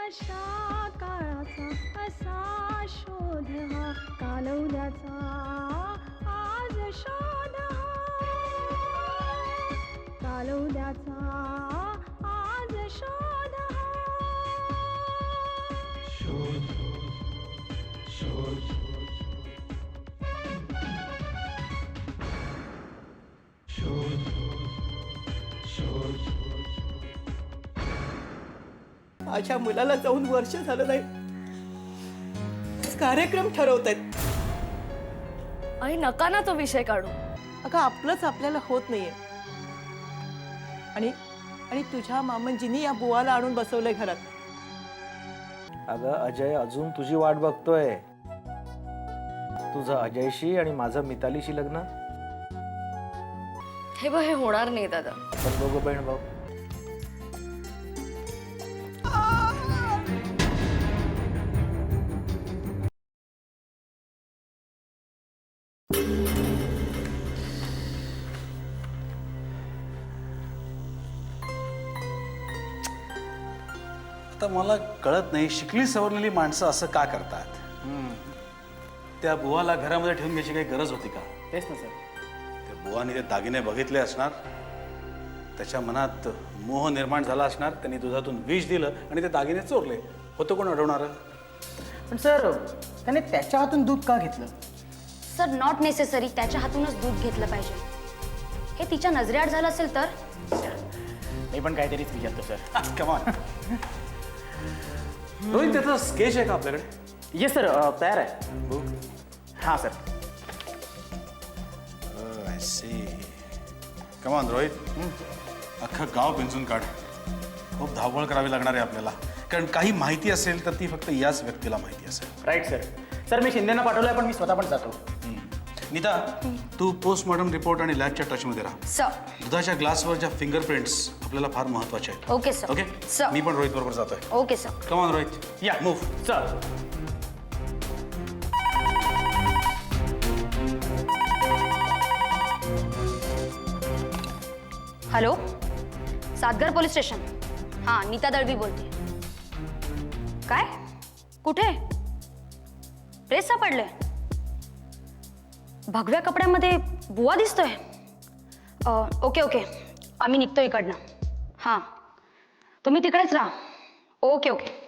अशा काळाचा असा शोध हा कालौद्याचा आज शोध कालौद्याचा आज शोध शोध शोध शोध शोध माझ्या मुलाला जाऊन वर्ष झालं नाही, कार्यक्रम ठरवतायत. आई नका ना तो विषय काढू. अगं आपलंच आपल्याला होत नाहीये. आणि आणि तुझ्या मामंजींनी या बुवाला आणून बसवलंय घरात. अगं अजय अजून तुझी वाट बघतोय. तुझं अजयशी आणि माझं मितालीशी लग्न. हे बघ हे होणार नाही दादा. आपण दोघं बहीण भाऊ. आता मला कळत नाही शिकली सवरलेली माणसं असं का करतात. त्या बुवाला घरामध्ये ठेवून घ्यायची काही गरज होती का? तेच ना सर. त्या बुवाने ते दागिने बघितले असणार, त्याच्या मनात मोह निर्माण झाला असणार, त्यांनी दुधातून विष दिलं आणि ते दागिने चोरले. होतं कोण अडवणार? पण सर त्याने त्याच्या हातून दूध का घेतलं? सर नॉट नेसेसरी त्याच्या हातूनच दूध घेतलं पाहिजे. हे तिच्या नजरेआड झालं असेल तर. मी पण काहीतरीच विचारतो सर. कमान. रोहित त्याचा स्केच आहे का आपल्याकडे? येस सर तयार आहे. हां सर. I C. कमान रोहित, अख्खं गाव पिंजून काढ. खूप धावपळ करावी लागणार आहे आपल्याला, कारण काही माहिती असेल तर ती फक्त याच व्यक्तीला माहिती असेल. Right sir. सर मी शिंदेना पाठवलंय पण मी स्वतः पण जातो. नीता, तू पोस्टमॉर्टम रिपोर्ट आणि लॅबच्या टचमध्ये राहा. सर. दुधाच्या ग्लासवरच्या फिंगरप्रिंट्स आपल्याला फार महत्वाचे आहेत. Okay sir. Okay sir. मी पण रोहित बरोबर जातोय. Okay sir. कमान रोहित. या move. Sir. Hello, Satghar police station. हां, नीता दळवी बोलते. काय? कुठे? प्रेस सापडले? भगव्या कपड्यामध्ये बुवा दिसतोय. ओके ओके, आम्ही निघतो इकडनं. हां, तुम्ही तिकडेच राहा. Okay okay.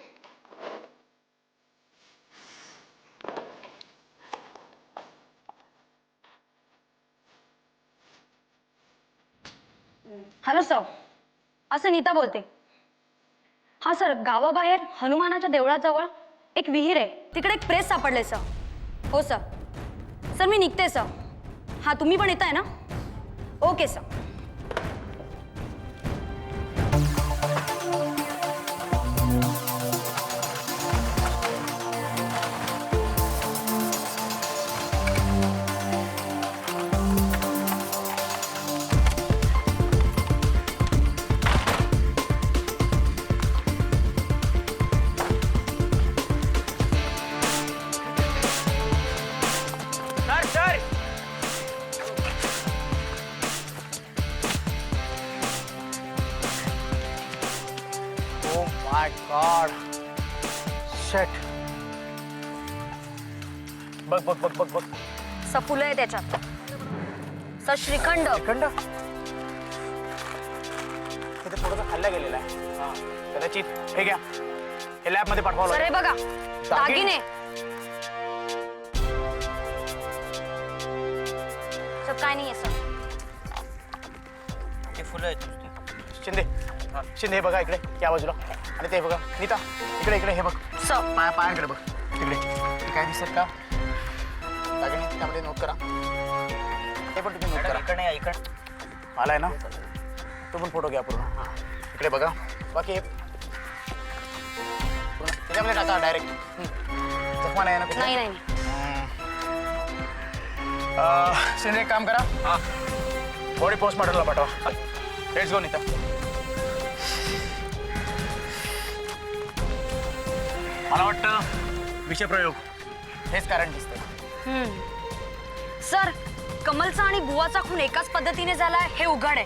हॅलो सर, असं नीता बोलते. हा सर, गावाबाहेर हनुमानाच्या देवळाजवळ एक विहीर आहे, तिकडे एक प्रेस सापडले सर. हो सर. सर मी निघते सर. हां, तुम्ही पण येताय ना? Okay sir. My god. शेट. बघ बघ बघ बघ बघ. सर फुलं आहे त्याच्यात. सर श्रीखंड. खंड तिथे थोडंसं खाल्ल्या गेलेलं आहे. हां, कदाचित हे घ्या, हे लॅबमध्ये पाठवावं सर हे लागेल. बघा, दागिने. सर काय नाहीये सर. हे फुलं आहेत. शिंदे, शिंदे हे बघा इकडे, या बाजूला. आणि ते बघा नीता इकडे इकडे हे बघ पायांकडे बघ तिकडे ते काय दिसत का दागिने त्यामध्ये नोट करा ते पण तुम्ही नोट करा इकडे इकडे मला आहे ना तो पण फोटो घ्या पूर्ण इकडे बघा बाकी त्याच्यामध्ये टाका डायरेक्ट जखमा नाही ना कुठे नाही नाही सिंधे एक काम करा बॉडी पोस्टमॉर्टमला पाठवा लेट्स गो नीता मला वाटतं विषप्रयोग हेच कारण दिसतंय सर कमलचा आणि बुवाचा खून एकाच पद्धतीने झालाय हे उघड आहे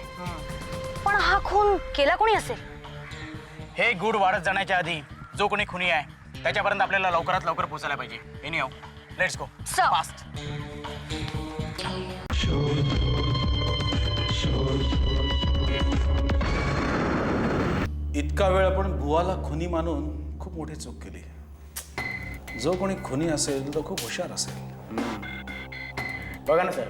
पण हा खून केला कोणी असेल हे गुड वाढत जाण्याच्या आधी जो कोणी खुनी आहे त्याच्यापर्यंत आपल्याला लवकरात लवकर पोहोचायला पाहिजे any how let's go sir fast शोध शोध इतका वेळ आपण बुवाला खुनी मानून खूप मोठी चूक केली. जो कोणी खुनी असेल तो खूप हुशार असेल. बघा ना सर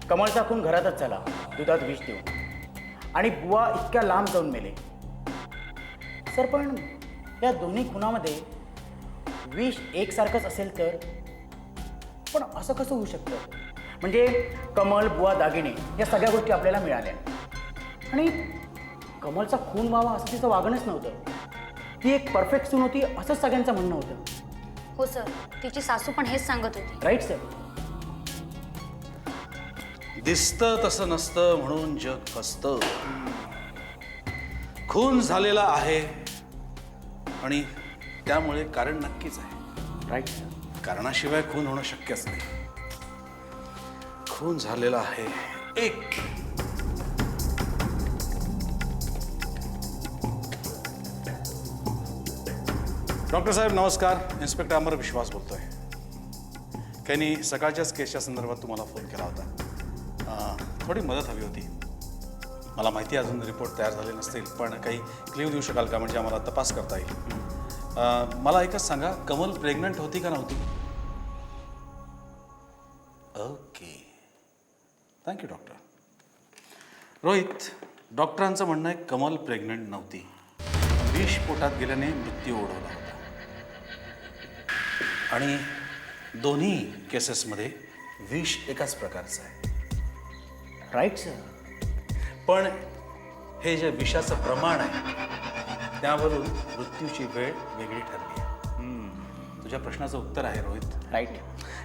कमलचा खून घरातच झाला दुधात विष देऊन आणि बुवा इतक्या लांब जाऊन मेले सर पण या दोन्ही खुनामध्ये विष एकसारखंच असेल तर पण असं कसं होऊ शकतं म्हणजे कमल बुवा दागिने या सगळ्या गोष्टी आपल्याला मिळाल्या आणि कमलचा खून व्हावा असं तिचं वागणंच नव्हतं ती एक परफेक्ट सून होती असंच सगळ्यांचं म्हणणं होतं हो सर तिची सासू पण हेच सांगत होती राईट सर दिसतं तसं नसतं म्हणून जग फसतं. खून झालेला आहे आणि त्यामुळे कारण नक्कीच आहे. राईट सर कारणाशिवाय खून होणं शक्यच नाही. खून झालेला आहे एक डॉक्टर साहेब नमस्कार. इन्स्पेक्टर अमर विश्वास बोलतोय. त्यांनी सकाळच्याच केसच्या संदर्भात तुम्हाला फोन केला होता. थोडी मदत हवी होती. मला माहिती अजून रिपोर्ट तयार झाले नसतील पण काही क्ल्यू देऊ शकाल का म्हणजे आम्हाला तपास करता येईल. मला एकच सांगा कमल प्रेग्नंट होती का नव्हती. Okay thank you doctor. रोहित डॉक्टरांचं म्हणणं आहे कमल प्रेग्नंट नव्हती. विष पोटात गेल्याने मृत्यू ओढवला होता आणि दोन्ही केसेसमध्ये विष एकाच प्रकारचं आहे. राईट सर पण हे जे विषाचं प्रमाण आहे त्यावरून मृत्यूची वेळ वेगळी ठरली आहे. तुझ्या प्रश्नाचं उत्तर आहे रोहित. राईट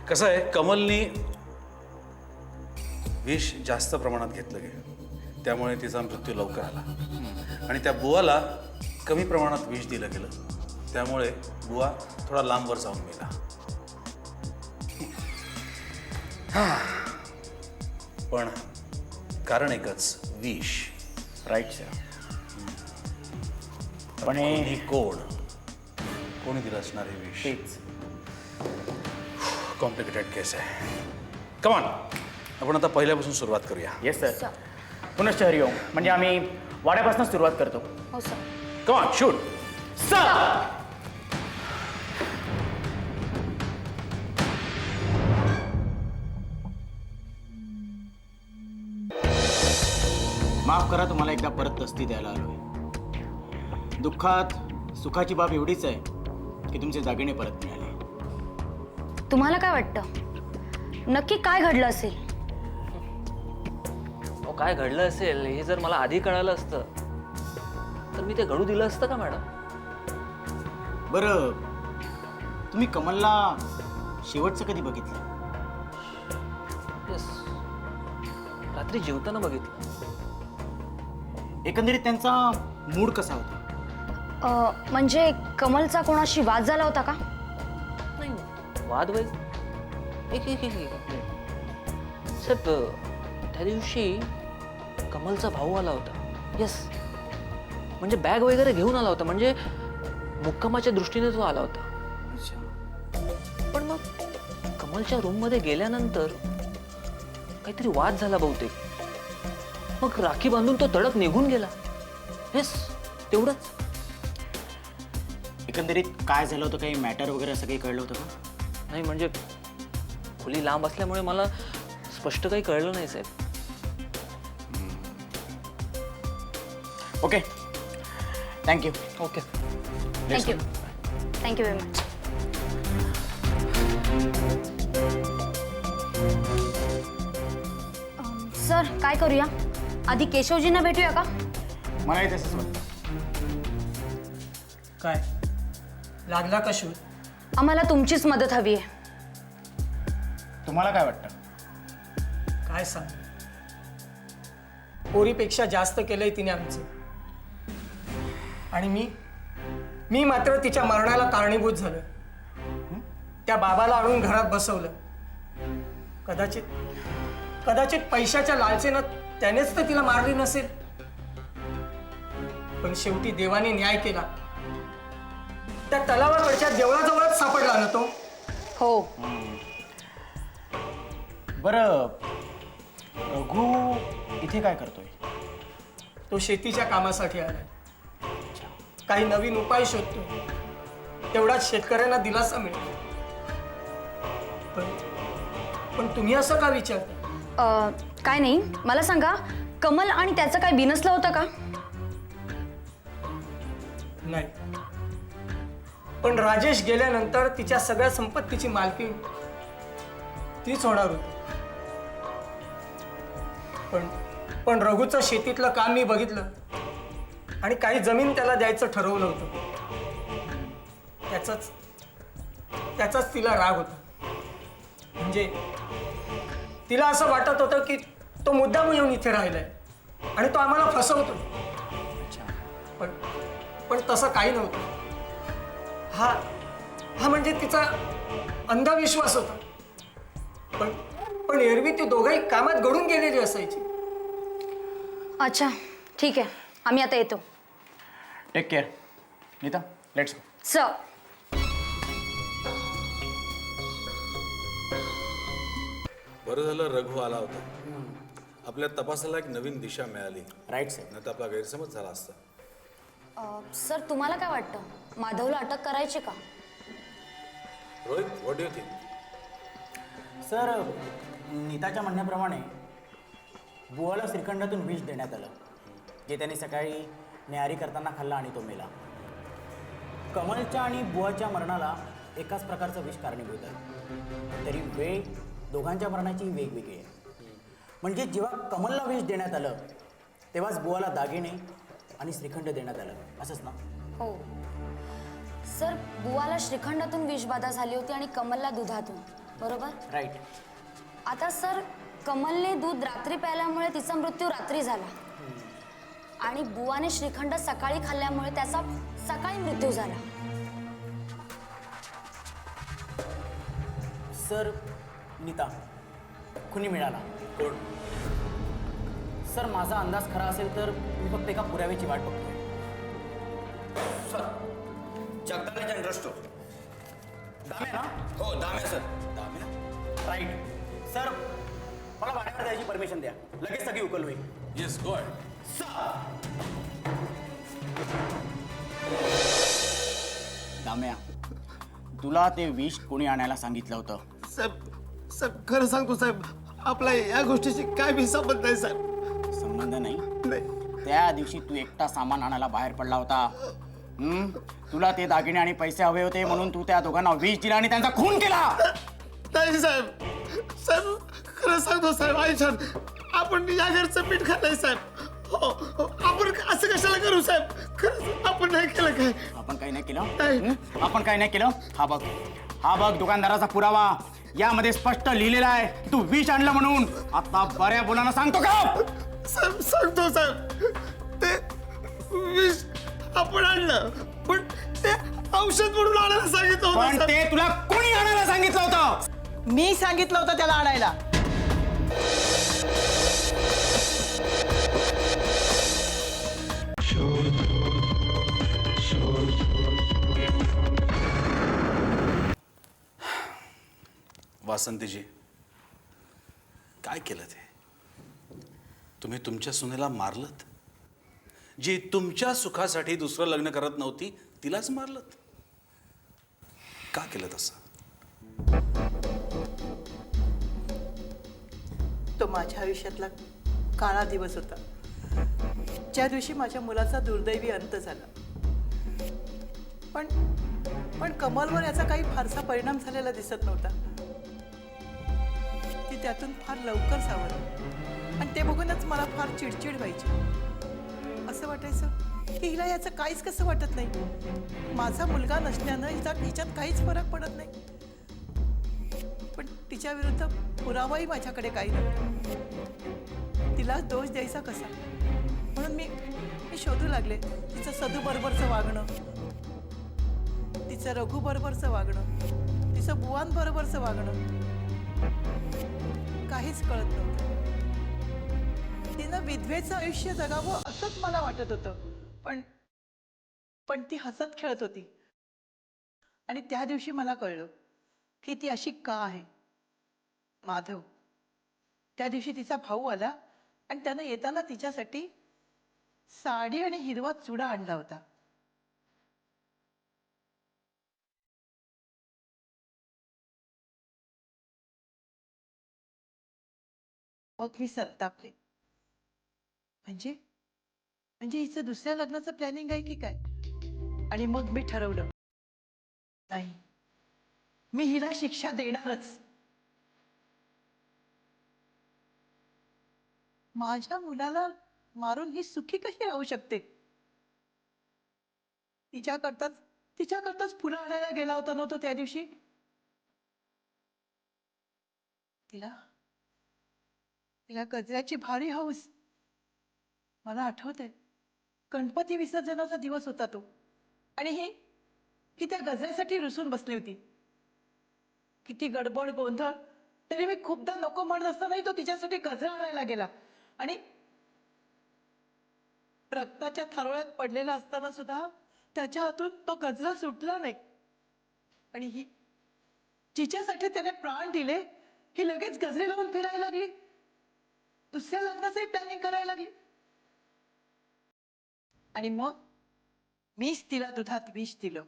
कसं आहे कमलनी विष जास्त प्रमाणात घेतलं गेलं त्यामुळे तिचा मृत्यू लवकर आला आणि त्या बुवाला कमी प्रमाणात विष दिलं गेलं त्यामुळे बुवा थोडा लांबवर जाऊन मेला. पण कारण एकच विष. राईट सर पण हे कोणी दिलं असणार हे विष. तेच कॉम्प्लिकेटेड केस आहे. कमान आपण आता पहिल्यापासून सुरुवात करूया. येस सर पुनश्च हरिओम म्हणजे आम्ही वाड्यापासून सुरुवात करतो. हो सर कमान शूट. सर माफ करा तुम्हाला एकदा परत तस्ती द्यायला आलोय. दुःखात सुखाची बाब एवढीच आहे की तुमचे दागिने परत मिळाले. तुम्हाला काय वाटतं नक्की काय घडलं असेल अहो काय घडलं असेल हे जर मला आधी कळालं असतं तर मी ते घडू दिलं असतं का मॅडम. बरं तुम्ही कमलला शेवटचं कधी बघितलं. येस रात्री जेवताना बघितलं. एकंदरीत त्यांचा मूड कसा होता. म्हणजे कमलचा कोणाशी वाद झाला होता का नाही वाद वाईज एक एक एक साहेब त्या दिवशी कमलचा भाऊ आला होता. येस म्हणजे बॅग वगैरे घेऊन आला होता म्हणजे मुक्कामाच्या दृष्टीने तो आला होता. पण मग कमलच्या रूममध्ये गेल्यानंतर काहीतरी वाद झाला बहुतेक. मग राखी बांधून तो तडक निघून गेला. येस तेवढंच. एकंदरीत काय झालं होतं काही मॅटर वगैरे असं काही कळलं होतं का. नाही म्हणजे खोली लांब असल्यामुळे मला स्पष्ट काही कळलं नाही साहेब. Okay thank you. Okay. Thank you thank you very much. Sir काय करूया आधी केशवजींना भेटूया का? मलाही तसंच वाटतं. काय लागला का शोध? आम्हाला तुमचीच मदत हवी आहे. तुम्हाला काय वाटतं? काय सांग, पोरीपेक्षा जास्त केलंय तिने आमचं. आणि मी मात्र तिच्या मरणाला कारणीभूत झालोय. त्या बाबाला आणून घरात बसवलं. कदाचित पैशाच्या लालसेनं त्यानेच तर तिला मारली नसेल. पण शेवटी देवाने न्याय केला. त्या तलावाकडच्या देवळाजवळच सापडला ना तो. हो. बरं, रघु इथे काय करतोय? तो शेतीच्या कामासाठी आलाय. काही नवीन उपाय शोधतो. तेवढाच शेतकऱ्यांना दिलासा मिळेल. पण तुम्ही असं का विचारता? काय नाही, मला सांगा, कमल आणि त्याचं काय बिनसलं होतं का? नाही, पण राजेश गेल्यानंतर तिच्या सगळ्या संपत्तीची मालकी तीच होणार होती. पण रघुचं शेतीतलं काम मी बघितलं आणि काही जमीन त्याला द्यायचं ठरवलं होतं. त्याचाच तिला राग होता. म्हणजे तिला असं वाटत होतं की तो मुद्दाम येऊन इथे राहिलाय आणि तो आम्हाला फसवतो. पण तसं काही नव्हतं. हा म्हणजे तिचा अंधविश्वास होता. पण एरवी ती दोघंही कामात गळून गेलेली असायची. अच्छा ठीक आहे, आम्ही आता येतो. Take care. Nita, let's go. Sir बरं झालं रघु आला होता. आपल्या तपासाला एक नवीन दिशा मिळाली. Right sir. नाही तर आपला गैरसमज झाला असता. सर तुम्हाला काय वाटतं, माधवला अटक करायची का? Rohit, what do you think? Sir, नीताच्या म्हणण्याप्रमाणे बुवाला श्रीखंडातून विष देण्यात आलं, जे त्यांनी सकाळी न्याहारी करताना खाल्ला आणि तो मेला. कमलच्या आणि बुवाच्या मरणाला एकाच प्रकारचं विष कारणीभूत आहे. तरी वेळ दोघांच्या मरणाची वेगवेगळी आहे. म्हणजे जेव्हा कमलला विष देण्यात आलं तेव्हाच बुवाला दागिने आणि श्रीखंड देण्यात आलं, असंच ना? हो सर, बुवाला श्रीखंडातून विषबाधा झाली होती आणि कमलला दुधातून, बरोबर? राईट. आता सर, कमलने दूध रात्री प्यायल्यामुळे तिचा मृत्यू रात्री झाला आणि बुवाने श्रीखंड सकाळी खाल्ल्यामुळे त्याचा सकाळी मृत्यू झाला. सर, नीता, खुनी मिळाला. कोण? सर, माझा अंदाज खरा असेल तर मी फक्त एका पुराव्याची वाट बघतोय. Sir, Jagdale general store. Damya ना? हो, Damya sir. Damya? Right. Sir, मला भाड्यावर द्यायची परमिशन द्या. लगेच सगळी उकल होईल. Yes, go ahead. दाम्या, तुला ते विष कोणी आणायला सांगितलं होतं? साहेब, खरं सांगतो साहेब, आपला या गोष्टीशी काय बी संबंध नाही साहेब. संबंध नाही? नाही. त्या दिवशी तू एकटा सामान आणायला बाहेर पडला होता. तुला ते दागिने आणि पैसे हवे होते म्हणून तू त्या दोघांना विष दिला आणि त्यांचा खून केला. नाही साहेब, खरं सांगतो साहेब, आयुष्यात आपण या घरचं पीठ खाल्लंय साहेब. हो, आपण असं कशाला करू साहेब? खरंच आपण नाही केलं काय. आपण काही नाही केलं. नाही. आपण काही नाही केलं. हा बघ दुकानदाराचा पुरावा. यामध्ये स्पष्ट लिहिलेला आहे की तू विष आणलं म्हणून. आता बऱ्या बोलांना सांगतो का? साहेब, सांगतो साहेब, ते विष आपण आणलं, पण ते औषध म्हणून आणायला सांगितलं होतं पण साहेब. ते तुला कोणी आणायला सांगितलं होतं? मी सांगितलं होतं त्याला आणायला. वासंतीजी, काय केलं ते? तुम्ही तुमच्या सुनेला मारलत? जी तुमच्या सुखासाठी दुसरं लग्न करत नव्हती तिलाच मारलत? का केलं तसं? तो माझ्या आयुष्यातला काळा दिवस होता, ज्या दिवशी माझ्या मुलाचा दुर्दैवी अंत झाला. पण पण कमलवर याचा काही फारसा परिणाम झालेला दिसत नव्हता. ती त्यातून फार लवकर सावरली आणि ते बघूनच मला फार चिडचिड व्हायची. असं वाटायचं की हिला याचं काहीच कसं वाटत नाही. माझा मुलगा नसल्यानं हिच्यात काहीच फरक पडत नाही. पण तिच्या विरुद्ध पुरावाही माझ्याकडे काही नव्हता. तिलाच दोष द्यायचा कसा, म्हणून मी शोधू लागले तिचं सदू बरोबरचं वागणं, तिचं रघु बरोबरचं वागणं, तिचं बुवांबरोबरचं वागणं. काहीच कळत नव्हतं. तिनं विधवेचं आयुष्य जगावं असंच मला वाटत होतं. पण ती हसत खेळत होती. आणि त्या दिवशी मला कळलं की ती अशी का आहे. माधव, त्या दिवशी तिचा भाऊ आला आणि त्यानं येताना तिच्यासाठी साडी आणि हिरवा चुडा आणला होता. मग मी संतापले. म्हणजे हिचं दुसऱ्या लग्नाचं प्लॅनिंग आहे की काय. आणि मग मी ठरवलं, नाही, मी हिला शिक्षा देणारच. माझ्या मुलाला मारून ही सुखी कशी राहू शकते. तिच्याकरताच फुलं आणायला गेला होता ना तो त्या दिवशी. तिला गजऱ्याची भारी हौस. मला आठवतंय, गणपती विसर्जनाचा दिवस होता तो. आणि ही त्या गजऱ्यासाठी रुसून बसली होती. किती गडबड गोंधळ, तरी मी खूपदा नको म्हणत असतानाही तो तिच्यासाठी गजरा आणायला गेला. आणि रक्ताच्या थारोळ्यात पडलेला असताना सुद्धा त्याच्या हातून तो गजरा सुटला नाही. आणि जिच्यासाठी त्याने प्राण दिले, ही लगेच गजरे लावून फिरायला लागली. दुसऱ्या लग्नाचंही प्लॅनिंग करायला लागली. आणि मग मीच तिला दुधात विष दिलं.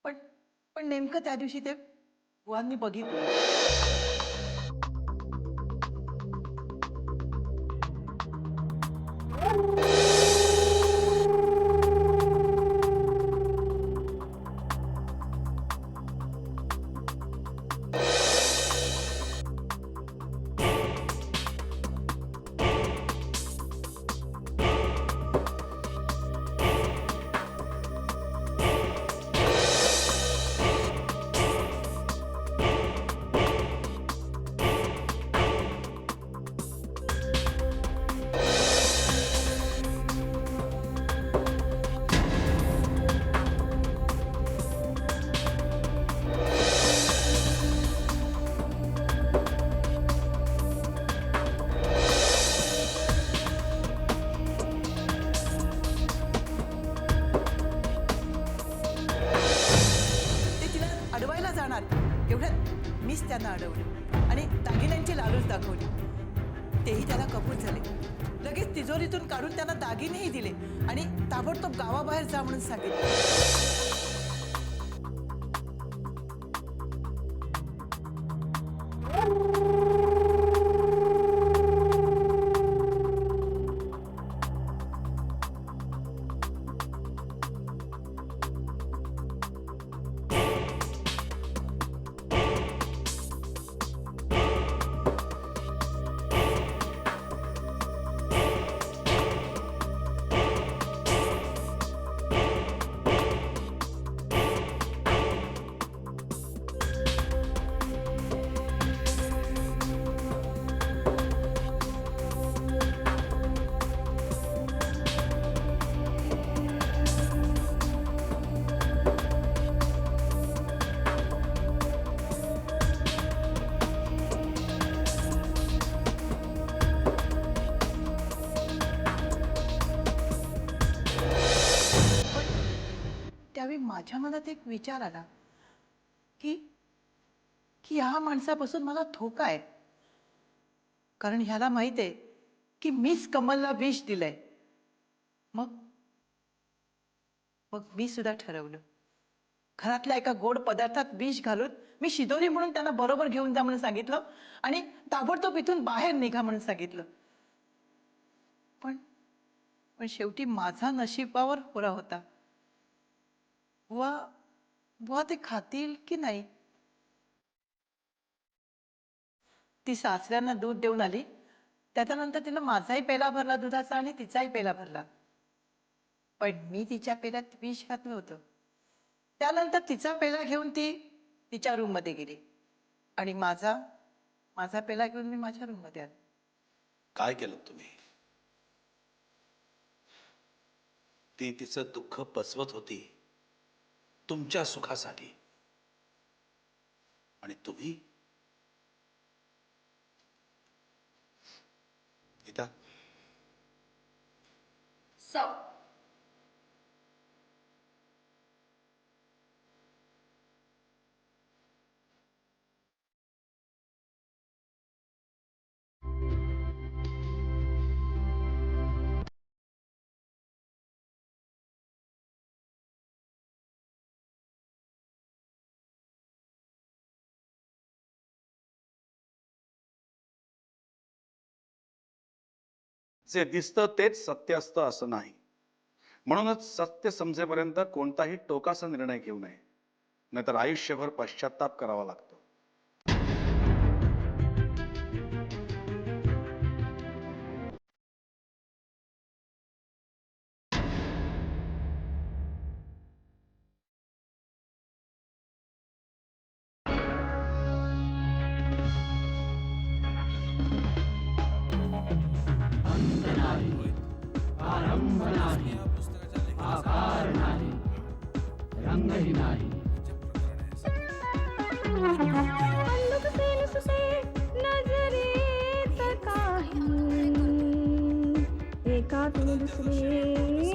पण नेमकं त्या दिवशी ते बुवांनी बघितलं. एवढ्यात मीच त्यांना अडवलं आणि दागिन्यांची लालूच दाखवली. तेही त्याला कबूल झाले. लगेच तिजोरीतून काढून त्यांना दागिनेही दिले आणि ताबडतोब गावाबाहेर जा म्हणून सांगितलं. त्यावेळी माझ्या मनात एक विचार आला की ह्या माणसापासून मला धोका आहे. कारण ह्याला माहित आहे की मीच कमलला विष दिलंय. मग मी सुद्धा ठरवलं, घरातल्या एका गोड पदार्थात विष घालून मी शिदोरी म्हणून त्यांना बरोबर घेऊन जा म्हणून सांगितलं आणि ताबडतोब इथून बाहेर निघा म्हणून सांगितलं. पण शेवटी माझा नशिबावर होरा होता. बुवा बुवा ते खातील की नाही? ती सासऱ्यांना दूध देऊन आली, त्याच्यानंतर तिनं माझाही पेला भरला दुधाचा आणि तिचाही पेला भरला. पण मी तिच्या पेल्यात विष घातलं होतं. त्यानंतर तिचा पेला घेऊन ती तिच्या रूम मध्ये गेली आणि माझा माझा पेला घेऊन मी माझ्या रूम मध्ये आले. काय केलं तुम्ही? ती तिचं दुःख पचवत होती तुमच्या सुखासाठी, आणि तुम्ही गीता, जे दिसतं तेच सत्य असतं असं नाही. म्हणूनच सत्य समजेपर्यंत कोणताही टोकाचा निर्णय घेऊ नये, नाहीतर आयुष्यभर पश्चाताप करावा लागतो. अंधुकसे नुसते नजरेत काही एकातून दुसरे